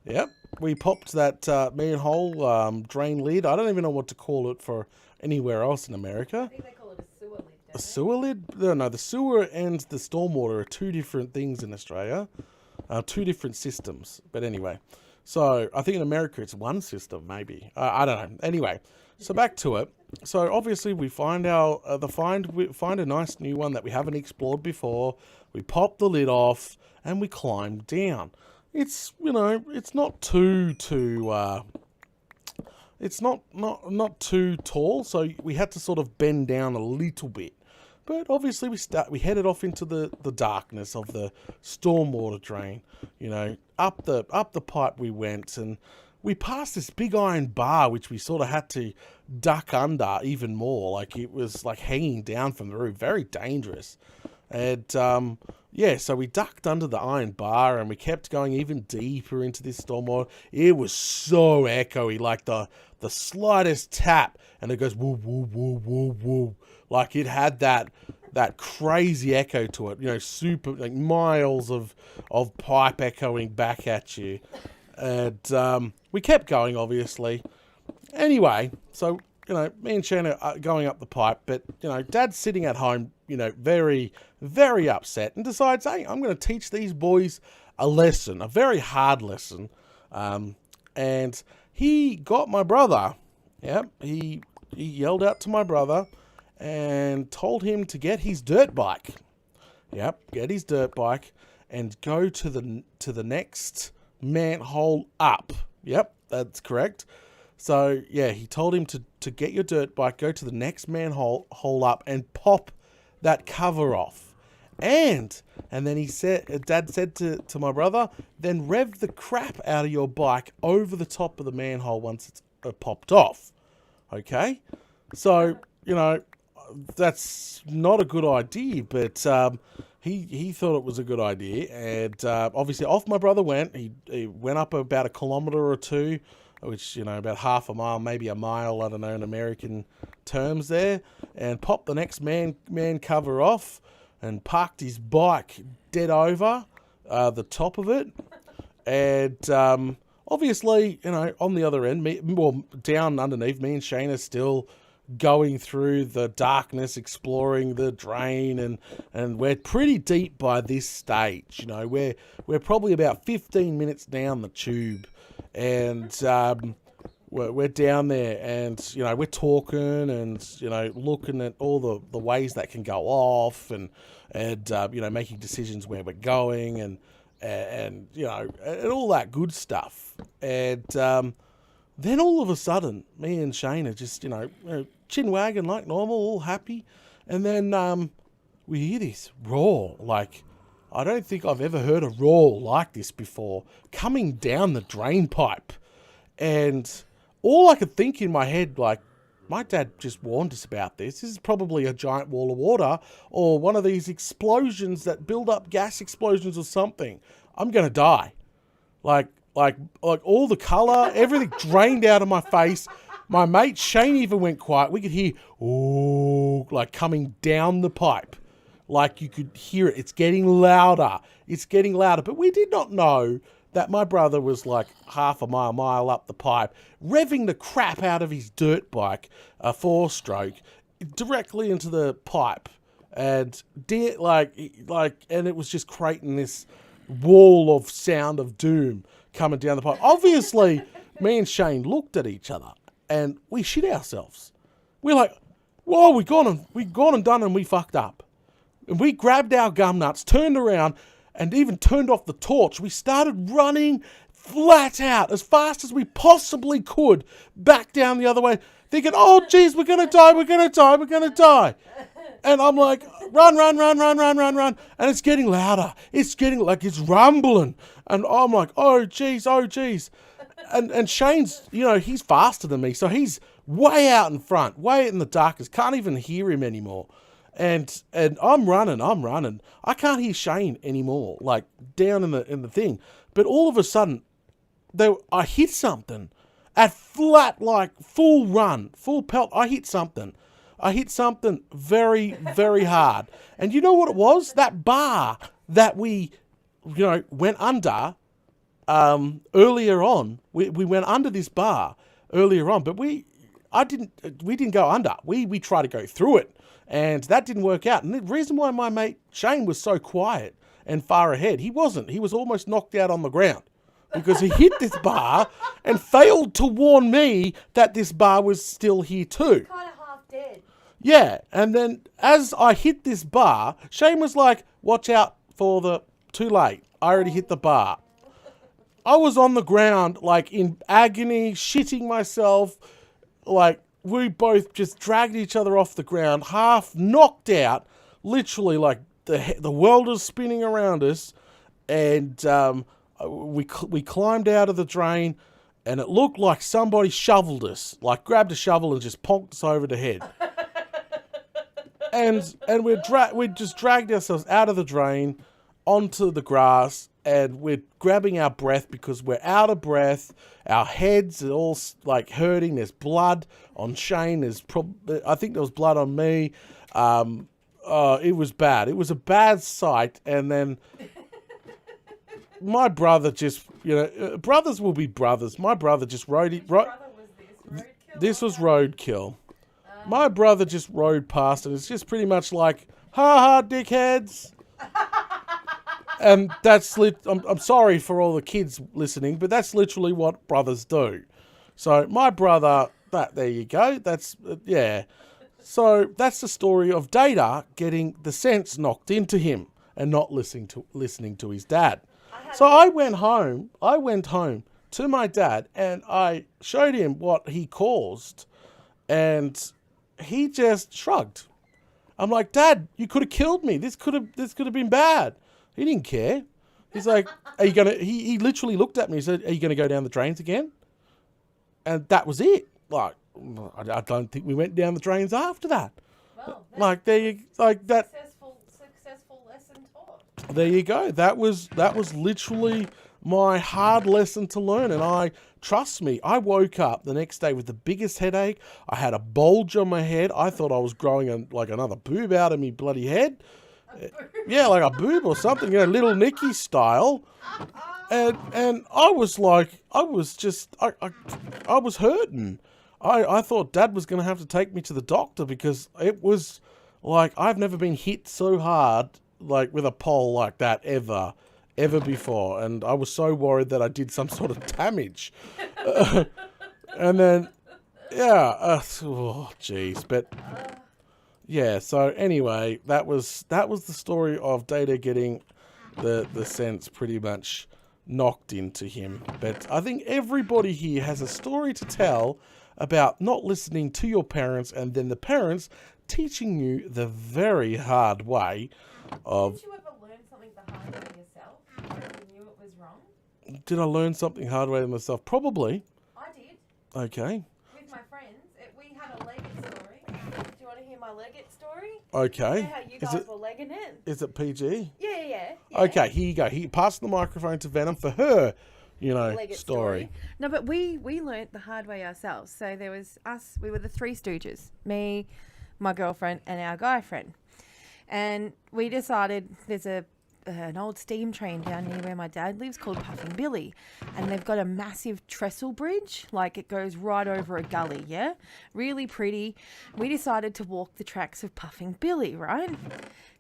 [SPEAKER 1] Yep, we popped that manhole drain lid. I don't even know what to call it for anywhere else in America.
[SPEAKER 2] I think they call it a sewer lid.
[SPEAKER 1] A sewer lid? No, the sewer and the stormwater are two different things in Australia. Two different systems. But anyway, so I think in America it's one system, maybe. I don't know. Anyway, so back to it. So obviously we find we find a nice new one that we haven't explored before. We pop the lid off and we climb down. It's, you know, it's not too it's not too tall, so we had to sort of bend down a little bit. But obviously we headed off into the darkness of the stormwater drain. You know, up the pipe we went, and we passed this big iron bar which we sort of had to duck under even more. Like it was like hanging down from the roof, very dangerous. And yeah, so we ducked under the iron bar and we kept going even deeper into this stormwater. It was so echoey, like the slightest tap and it goes woo woo woo woo woo. Like it had that crazy echo to it, you know, super, like miles of pipe echoing back at you. And we kept going, obviously. Anyway, so, you know, me and Shanna are going up the pipe, but, you know, Dad's sitting at home, you know, very, very upset, and decides, hey, I'm going to teach these boys a lesson, a very hard lesson. And he got my brother, he yelled out to my brother and told him to get his dirt bike. Get his dirt bike and go to the next manhole up. That's correct. So, yeah, he told him to get your dirt bike, go to the next manhole up and pop that cover off. And then Dad said to my brother, then rev the crap out of your bike over the top of the manhole once it's popped off. Okay? So, you know, that's not a good idea, but he thought it was a good idea. And obviously off my brother went. He went up about 1 kilometre or 2, which, you know, about half a mile, maybe a mile, I don't know, in American terms there, and popped the next man cover off and parked his bike dead over the top of it. And obviously, you know, on the other end, down underneath, me and Shane are still going through the darkness, exploring the drain, and we're pretty deep by this stage. You know, we're probably about 15 minutes down the tube. And we're down there, and, you know, we're talking and, you know, looking at all the ways that can go off, and you know, making decisions where we're going, and you know, and all that good stuff. And then all of a sudden, me and Shane are just, you know, chin wagging like normal, all happy, and then we hear this roar. Like, I don't think I've ever heard a roar like this before, coming down the drain pipe. And all I could think in my head, like, my dad just warned us about this. This is probably a giant wall of water or one of these explosions that build up, gas explosions or something. I'm going to die. Like all the colour, everything drained out of my face. My mate Shane even went quiet. We could hear, ooh, like coming down the pipe. Like you could hear it. It's getting louder. It's getting louder. But we did not know that my brother was like half a mile up the pipe, revving the crap out of his dirt bike, a 4-stroke, directly into the pipe. And and it was just creating this wall of sound of doom coming down the pipe. Obviously, me and Shane looked at each other and we shit ourselves. We're like, whoa, we gone and done and we fucked up. And we grabbed our gum nuts, turned around, and even turned off the torch. We started running flat out as fast as we possibly could back down the other way, thinking, oh, geez, we're going to die, we're going to die, we're going to die. And I'm like, run. And it's getting louder. It's getting like it's rumbling. And I'm like, oh, geez. And Shane's, he's faster than me. So he's way out in front, way in the darkest. Can't even hear him anymore. And I'm running. I can't hear Shane anymore, like down in the thing. But all of a sudden, I hit something at flat, like full run, full pelt. I hit something very, very hard. And you know what it was? That bar that we, went under earlier on. We went under this bar earlier on, but we didn't go under. We tried to go through it. And that didn't work out. And the reason why my mate Shane was so quiet and far ahead, he wasn't. He was almost knocked out on the ground because he hit this bar and failed to warn me that this bar was still here too.
[SPEAKER 2] Kind of half dead.
[SPEAKER 1] Yeah, and then as I hit this bar, Shane was like, watch out for the... Too late. I already hit the bar. I was on the ground, like in agony, shitting myself, like... We both just dragged each other off the ground, half knocked out, literally like the world is spinning around us, and we climbed out of the drain, and it looked like somebody shoveled us, like grabbed a shovel and just ponked us over the head. and we just dragged ourselves out of the drain onto the grass, and we're grabbing our breath because we're out of breath. Our heads are all like hurting. There's blood on Shane. I think there was blood on me. It was bad. It was a bad sight. And then my brother just, brothers will be brothers. My brother just rode it. This was roadkill. My brother just rode past, and it's just pretty much like, ha ha, dickheads. And that's I'm sorry for all the kids listening, but that's literally what brothers do. So my brother, there you go. That's yeah. So that's the story of Data getting the sense knocked into him and not listening to his dad. So I went home to my dad and I showed him what he caused, and he just shrugged. I'm like, Dad, you could have killed me. This could have been bad. He didn't care. He's like, are you going to... He literally looked at me and said, are you going to go down the drains again? And that was it. Like, I don't think we went down the drains after that.
[SPEAKER 2] Well,
[SPEAKER 1] like, there you... Like, that...
[SPEAKER 2] Successful lesson taught.
[SPEAKER 1] There you go. That was literally my hard lesson to learn. And trust me, I woke up the next day with the biggest headache. I had a bulge on my head. I thought I was growing another boob out of me bloody head. Yeah, like a boob or something, little Nicky style. And I was like, I was hurting. I thought Dad was going to have to take me to the doctor because it was like, I've never been hit so hard, like with a pole like that ever before. And I was so worried that I did some sort of damage. And then, yeah, oh, jeez, but... Yeah, so anyway, that was the story of Data getting the sense pretty much knocked into him. But I think everybody here has a story to tell about not listening to your parents and then the parents teaching you the very hard way of...
[SPEAKER 2] Did you ever learn something the hard way yourself when you knew it was wrong?
[SPEAKER 1] Did I learn something hard way myself? Probably.
[SPEAKER 2] I did.
[SPEAKER 1] Okay.
[SPEAKER 2] With my friends. We had a Leggett story. Do you want to hear my Leggett story?
[SPEAKER 1] Okay.
[SPEAKER 2] You know how you guys were legging it?
[SPEAKER 1] Is it PG?
[SPEAKER 2] Yeah.
[SPEAKER 1] Okay, here you go. Pass the microphone to Venom for her,
[SPEAKER 2] Leggett
[SPEAKER 1] story.
[SPEAKER 2] No, but we learnt the hard way ourselves. So there was us. We were the three stooges. Me, my girlfriend, and our guy friend. And we decided there's an old steam train down near where my dad lives called Puffing Billy, and they've got a massive trestle bridge, like it goes right over a gully. Yeah, really pretty. We decided to walk the tracks of Puffing Billy, right?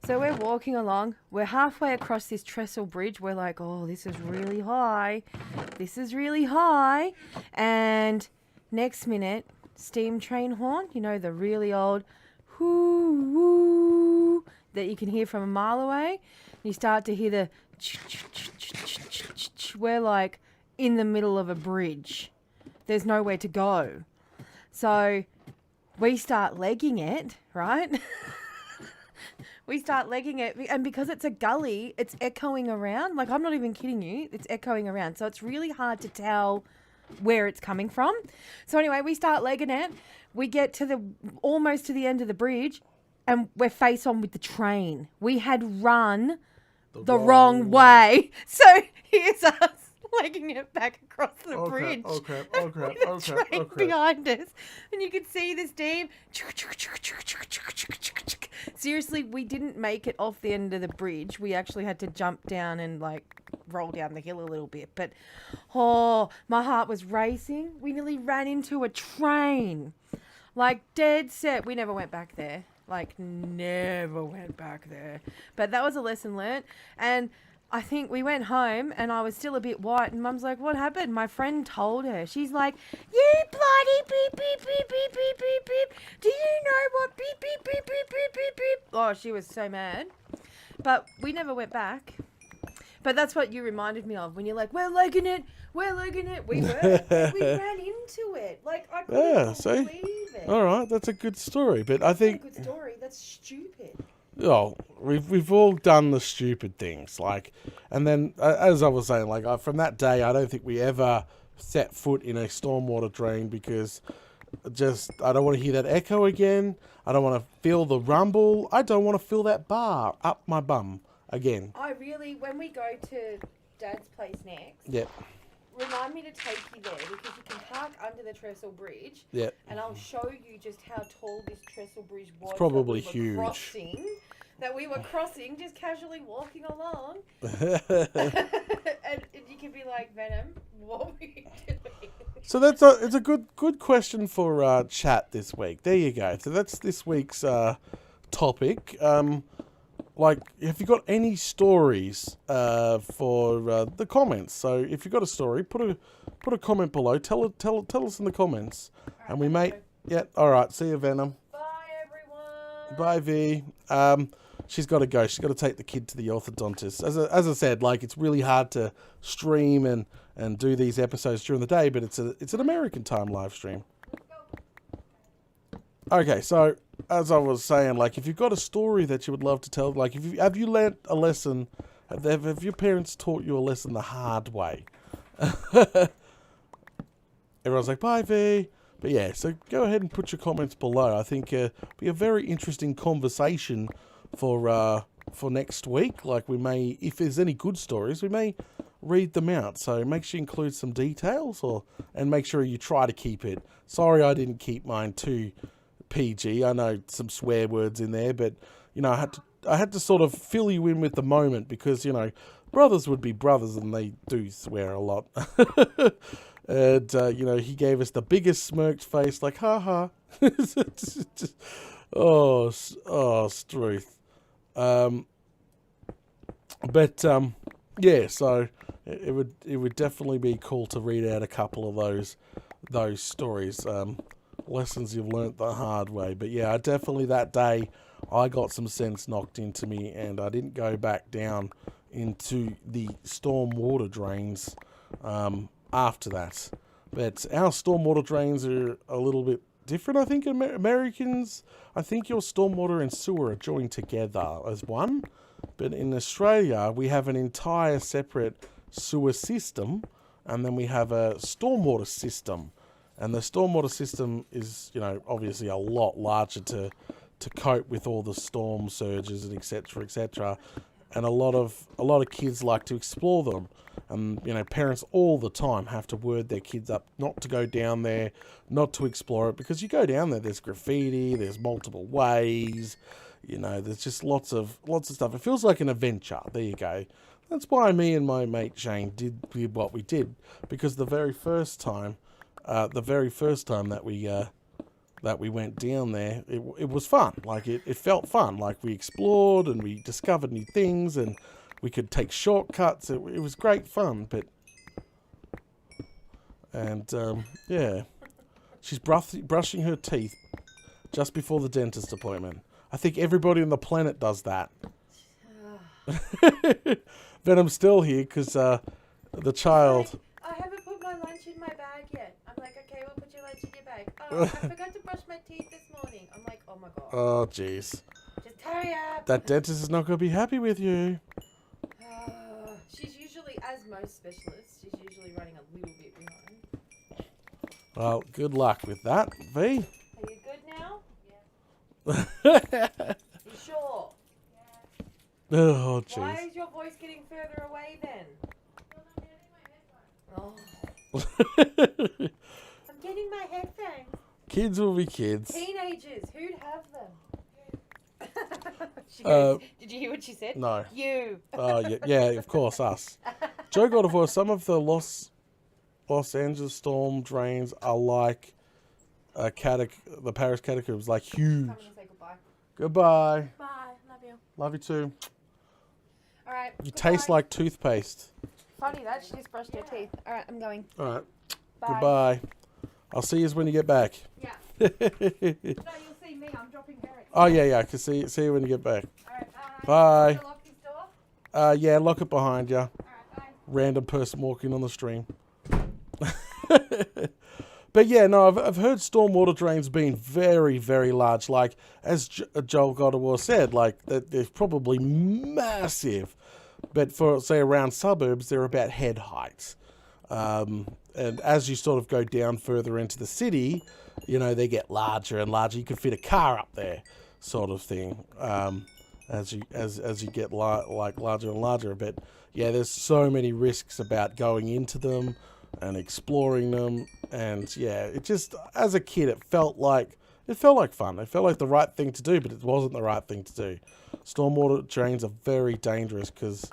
[SPEAKER 2] So we're walking along, we're halfway across this trestle bridge, we're like, oh, this is really high, and next minute, steam train horn, the really old whoo whoo that you can hear from a mile away. You start to hear the... We're like in the middle of a bridge. There's nowhere to go. So we start legging it, right? We start legging it, and because it's a gully, it's echoing around. Like, I'm not even kidding you. It's echoing around. So it's really hard to tell where it's coming from. So anyway, we start legging it. We get to almost to the end of the bridge, and we're face on with the train. We had run the wrong way. So here's us legging it back across the bridge.
[SPEAKER 1] Oh crap!
[SPEAKER 2] With the train behind us. And you could see the steam. Seriously, we didn't make it off the end of the bridge. We actually had to jump down and like roll down the hill a little bit. But my heart was racing. We nearly ran into a train. Like dead set. We never went back there. Like never went back there. But that was a lesson learnt. And I think we went home and I was still a bit white, and Mum's like, what happened? My friend told her. She's like, you bloody beep, beep, beep, beep, beep, beep, beep. Do you know what beep, beep, beep, beep, beep, beep, beep? Oh, she was so mad. But we never went back. But that's what you reminded me of when you're like, we're legging it. We were. We ran into it. Like, I couldn't believe it.
[SPEAKER 1] All right, that's a good story. But I think...
[SPEAKER 2] That's a good story. That's stupid.
[SPEAKER 1] Oh, we've all done the stupid things, like, and then as I was saying, like from that day, I don't think we ever set foot in a stormwater drain because I don't want to hear that echo again. I don't want to feel the rumble. I don't want to feel that bar up my bum again.
[SPEAKER 2] When we go to Dad's place next,
[SPEAKER 1] yep.
[SPEAKER 2] Remind me to take you there because you can park under the trestle bridge.
[SPEAKER 1] Yep.
[SPEAKER 2] And I'll show you just how tall this trestle bridge was.
[SPEAKER 1] It's probably huge.
[SPEAKER 2] That we were crossing, just casually walking along. and you can be like, Venom, what were you doing?
[SPEAKER 1] So it's a good question for chat this week. There you go. So that's this week's topic. Like, have you got any stories for the comments? So if you've got a story, put a comment below. Tell us in the comments, right, and we may. Yeah. All right. See you, Venom.
[SPEAKER 2] Bye, everyone.
[SPEAKER 1] Bye, V. She's got to go. She's got to take the kid to the orthodontist. As I said, like, it's really hard to stream and do these episodes during the day, but it's an American time live stream. Okay, so as I was saying, like, if you've got a story that you would love to tell, like, have you learnt a lesson? Have your parents taught you a lesson the hard way? Everyone's like, bye, V. But yeah, so go ahead and put your comments below. I think it'll be a very interesting conversation for next week. Like, we may, if there's any good stories, we may read them out. So make sure you include some details, and make sure you try to keep it. Sorry, I didn't keep mine too PG. I know some swear words in there, but you know, I had to sort of fill you in with the moment because, you know, brothers would be brothers and they do swear a lot. And you know, he gave us the biggest smirked face, like, ha. Oh, Struth. Yeah, so it would definitely be cool to read out a couple of those stories, lessons you've learnt the hard way. But yeah, definitely that day I got some sense knocked into me, and I didn't go back down into the storm water drains after that. But our stormwater drains are a little bit different, I think. Americans, I think your stormwater and sewer are joined together as one. But in Australia, we have an entire separate sewer system, and then we have a stormwater system. And the stormwater system is, you know, obviously a lot larger to cope with all the storm surges and etc. And a lot of kids like to explore them. And, you know, parents all the time have to word their kids up not to go down there, not to explore it, because you go down there, there's graffiti, there's multiple ways, you know, there's just lots of stuff. It feels like an adventure. There you go. That's why me and my mate Shane did what we did, because the very first time that we went down there, it was fun. Like, it felt fun. Like, we explored and we discovered new things and we could take shortcuts. It was great fun. Yeah, she's brushing her teeth just before the dentist appointment. I think everybody on the planet does that. Venom's still here because the child...
[SPEAKER 2] Like, I haven't put my lunch in my bag yet. I'm like, okay, we'll put your lunch in your bag. Oh, I forgot to brush my teeth this morning. I'm like, oh my god.
[SPEAKER 1] Oh, jeez.
[SPEAKER 2] Just hurry up.
[SPEAKER 1] That dentist is not going to be happy with you.
[SPEAKER 2] She's usually, as most specialists, she's usually running a little bit behind.
[SPEAKER 1] Well, good luck with that, V.
[SPEAKER 2] Are you good now? Yeah. You sure? Yeah.
[SPEAKER 1] Oh, jeez.
[SPEAKER 2] Why is your voice getting further away then? Oh. I'm getting my headphones.
[SPEAKER 1] Kids will be kids.
[SPEAKER 2] Teenagers, who'd have them? She goes, did you hear what she said?
[SPEAKER 1] No.
[SPEAKER 2] You.
[SPEAKER 1] Oh, yeah, of course, us. Joe got a voice. Some of the Los Angeles storm drains are like the Paris catacombs, like huge.
[SPEAKER 2] Come and say goodbye.
[SPEAKER 1] Goodbye.
[SPEAKER 2] Bye. Love you.
[SPEAKER 1] Love you too.
[SPEAKER 2] All right.
[SPEAKER 1] You taste like toothpaste.
[SPEAKER 2] Funny that. She just brushed her teeth. All right, I'm going.
[SPEAKER 1] All right.
[SPEAKER 2] Bye.
[SPEAKER 1] Goodbye. I'll see you when you get back.
[SPEAKER 2] Yeah. No, you'll see me. I'm dropping her.
[SPEAKER 1] Oh, yeah, I can see you when you get back.
[SPEAKER 2] All right,
[SPEAKER 1] Bye.
[SPEAKER 2] Shall I lock this door?
[SPEAKER 1] Yeah, lock it behind you.
[SPEAKER 2] All right, bye.
[SPEAKER 1] Random person walking on the stream. But yeah, no, I've heard stormwater drains being very, very large. Like, as Joel Godawar said, like, they're probably massive. But for, say, around suburbs, they're about head height. And as you sort of go down further into the city, you know, they get larger and larger. You can fit a car up there, sort of thing. As you get larger and larger. But yeah, there's so many risks about going into them and exploring them. And yeah, it just, as a kid, it felt like fun. It felt like the right thing to do, but it wasn't the right thing to do. Stormwater drains are very dangerous because,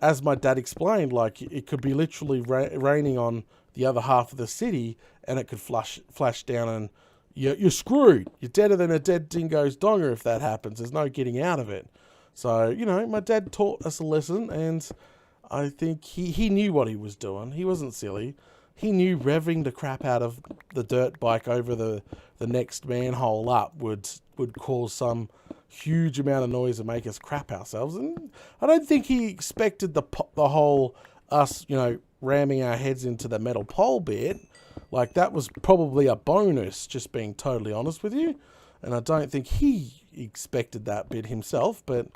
[SPEAKER 1] as my dad explained, like, it could be literally raining on the other half of the city and it could flash down and you're screwed. You're deader than a dead dingo's donger if that happens. There's no getting out of it. So, you know, my dad taught us a lesson, and I think he knew what he was doing. He wasn't silly. He knew revving the crap out of the dirt bike over the next manhole up would cause some huge amount of noise and make us crap ourselves. And I don't think he expected the whole us, you know, ramming our heads into the metal pole bit. Like, that was probably a bonus, just being totally honest with you. And I don't think he expected that bit himself. But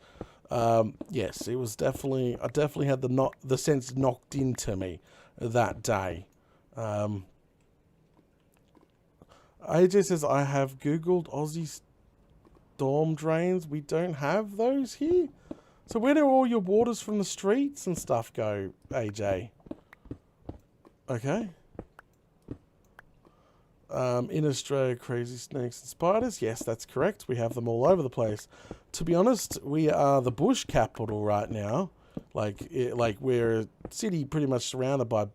[SPEAKER 1] yes, it was definitely, I definitely had the sense knocked into me that day. AJ says, I have Googled Aussie storm drains. We don't have those here. So where do all your waters from the streets and stuff go, AJ? Okay. In Australia, crazy snakes and spiders. Yes, that's correct. We have them all over the place. To be honest, we are the bush capital right now. Like we're a city pretty much surrounded by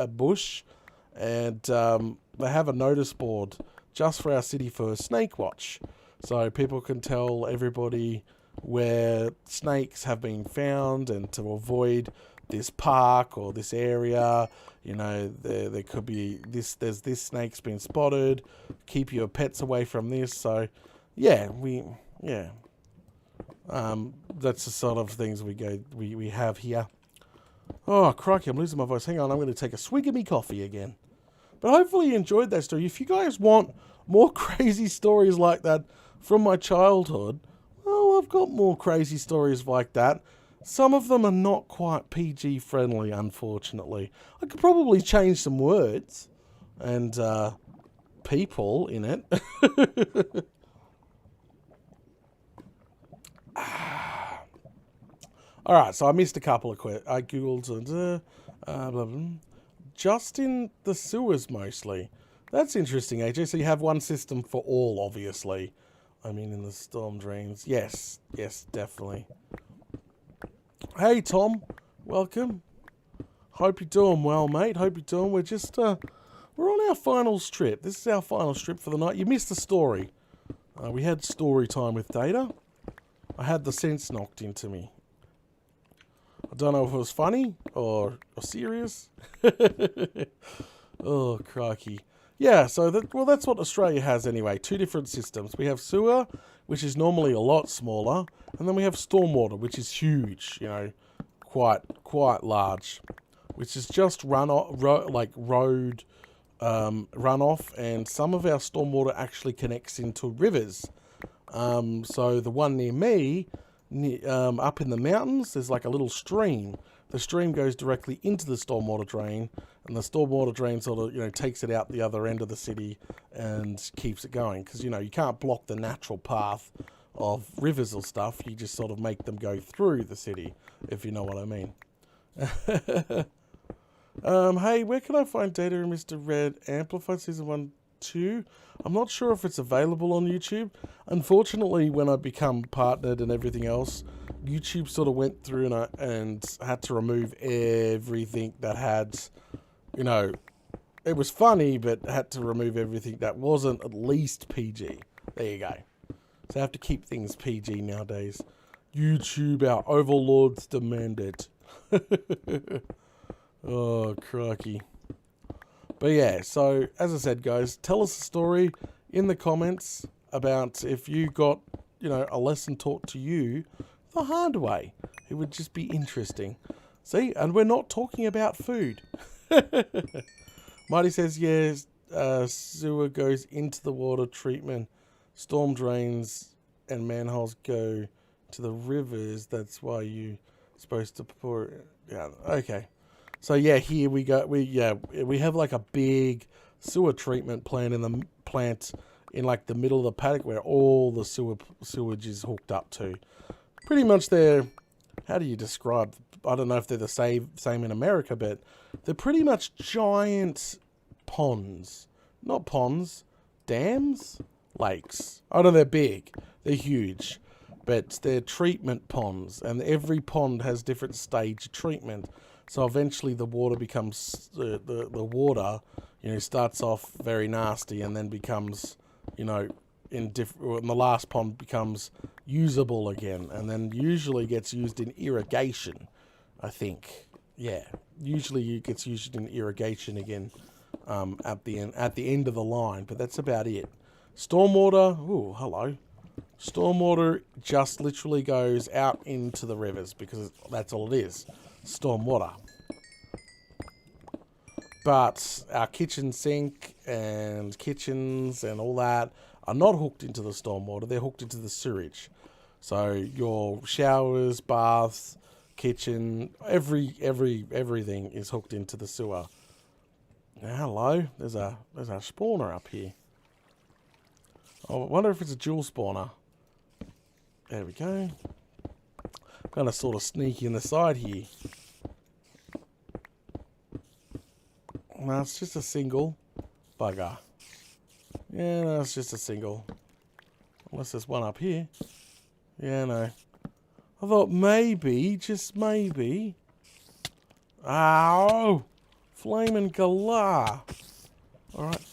[SPEAKER 1] bush, and they have a notice board just for our city for snake watch, so people can tell everybody where snakes have been found and to avoid this park or this area. You know, there could be this, there's this snake's been spotted, keep your pets away from this. So yeah, that's the sort of things we have here. Oh crikey, I'm losing my voice. Hang on, I'm going to take a swig of me coffee again. But hopefully you enjoyed that story. If you guys want more crazy stories like that from my childhood, well, I've got more crazy stories like that. Some of them are not quite PG friendly, unfortunately. I could probably change some words and people in it. Alright, so I missed a couple of I googled blah, blah, blah. Just in the sewers mostly. That's interesting, AJ. So you have one system for all, obviously. I mean, in the storm drains. Yes, definitely. Hey, Tom. Welcome. Hope you're doing well, mate. Hope you're doing. We're just, we're on our final strip. This is our final strip for the night. You missed the story. We had story time with Data. I had the sense knocked into me. I don't know if it was funny or serious. Oh, crikey. Yeah, so that's what Australia has anyway. Two different systems. We have sewer, which is normally a lot smaller. And then we have stormwater, which is huge, you know, quite large, which is just road runoff, and some of our stormwater actually connects into rivers. So the one near me, up in the mountains, there's like a little stream. The stream goes directly into the stormwater drain, and the stormwater drain sort of, you know, takes it out the other end of the city and keeps it going. Because, you know, you can't block the natural path of rivers or stuff. You just sort of make them go through the city, if you know what I mean. Hey, where can I find data in Mr. Red Amplified Season 1, 2? I'm not sure if it's available on YouTube. Unfortunately, when I become partnered and everything else, YouTube sort of went through and had to remove everything that had, you know, it was funny, but had to remove everything that wasn't at least PG. There you go. So I have to keep things PG nowadays. YouTube, our overlords demand it. Oh, crikey. But yeah, so as I said, guys, tell us a story in the comments about if you got, you know, a lesson taught to you the hard way. It would just be interesting. See, and we're not talking about food. Marty says, yes, sewer goes into the water treatment. Storm drains and manholes go to the rivers. That's why you're supposed to pour it. Yeah, okay. So yeah, here we go. We have like a big sewer treatment plant in like the middle of the paddock where all the sewage is hooked up to. Pretty much they're, how do you describe? I don't know if they're the same in America, but they're pretty much giant ponds. Not ponds, dams, lakes. I know they're big, they're huge, but they're treatment ponds, and every pond has different stage of treatment. So eventually the water becomes, the water, you know, starts off very nasty and then becomes, you know, in the last pond becomes usable again, and then usually gets used in irrigation, I think. Yeah, usually it gets used in irrigation again at the end of the line, but that's about it. Stormwater, ooh, hello. Stormwater just literally goes out into the rivers because that's all it is. Stormwater. But our kitchen sink and kitchens and all that are not hooked into the stormwater. They're hooked into the sewage. So your showers, baths, kitchen, everything is hooked into the sewer. Now, hello, there's a spawner up here. I wonder if it's a dual spawner. There we go. Kind of sort of sneaky in the side here. No, it's just a single bugger. Yeah, no, it's just a single. Unless there's one up here. Yeah, no. I thought maybe, just maybe. Ow! Flaming galah. Alright.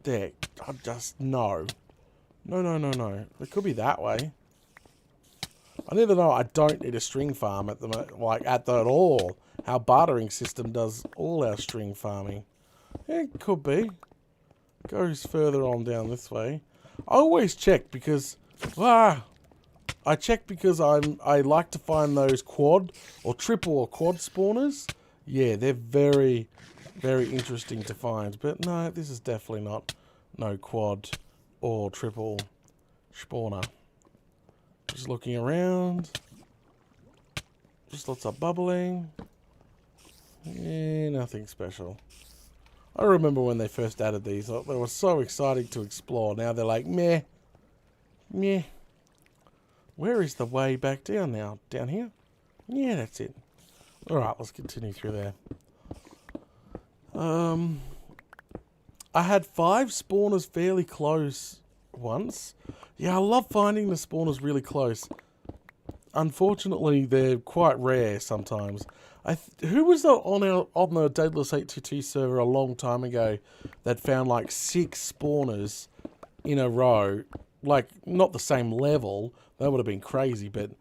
[SPEAKER 1] There. I just, no. No. It could be that way. I never know. I don't need a string farm at all. Our bartering system does all our string farming. Yeah, it could be. Goes further on down this way. I always check because I check because I like to find those quad or triple or quad spawners. Yeah, they're very, very interesting to find. But no, this is definitely not no quad or triple spawner. Just looking around. Just lots of bubbling. Yeah, nothing special. I remember when they first added these, they were so exciting to explore. Now they're like, meh. Meh. Where is the way back down now? Down here? Yeah, that's it. Alright, let's continue through there. I had 5 spawners fairly close once. Yeah, I love finding the spawners really close. Unfortunately, they're quite rare sometimes. Who was on the Daedalus 822 server a long time ago that found like 6 spawners in a row? Like, not the same level. That would have been crazy, but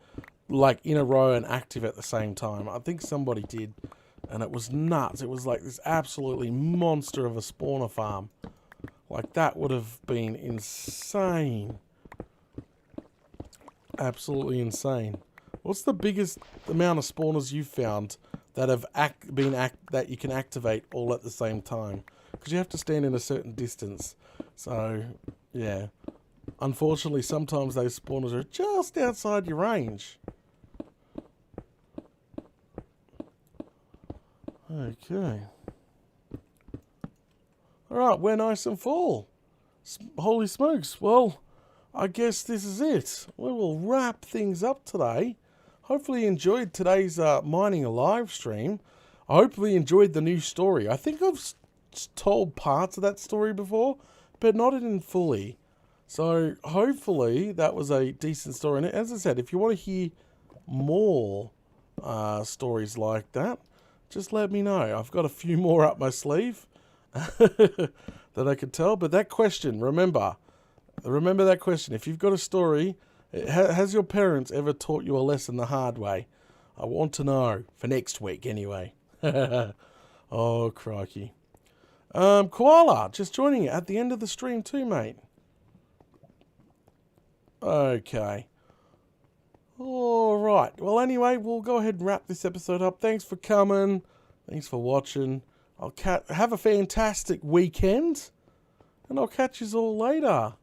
[SPEAKER 1] like in a row and active at the same time. I think somebody did, and it was nuts. It was like this absolutely monster of a spawner farm. Like, that would have been insane. Absolutely insane. What's the biggest amount of spawners you've found that have that you can activate all at the same time? Because you have to stand in a certain distance. So, yeah. Unfortunately, sometimes those spawners are just outside your range. Okay. Alright, we're nice and full. Holy smokes. Well, I guess this is it. We will wrap things up today. Hopefully you enjoyed today's mining live stream. I hopefully enjoyed the new story. I think I've told parts of that story before, but not in fully. So hopefully that was a decent story. And as I said, if you want to hear more stories like that, just let me know. I've got a few more up my sleeve that I could tell. But that question, remember that question. If you've got a story, has your parents ever taught you a lesson the hard way? I want to know for next week anyway. Oh, crikey. Koala, just joining you at the end of the stream too, mate. Okay. All right. Well, anyway, we'll go ahead and wrap this episode up. Thanks for coming. Thanks for watching. Have a fantastic weekend, and I'll catch you all later.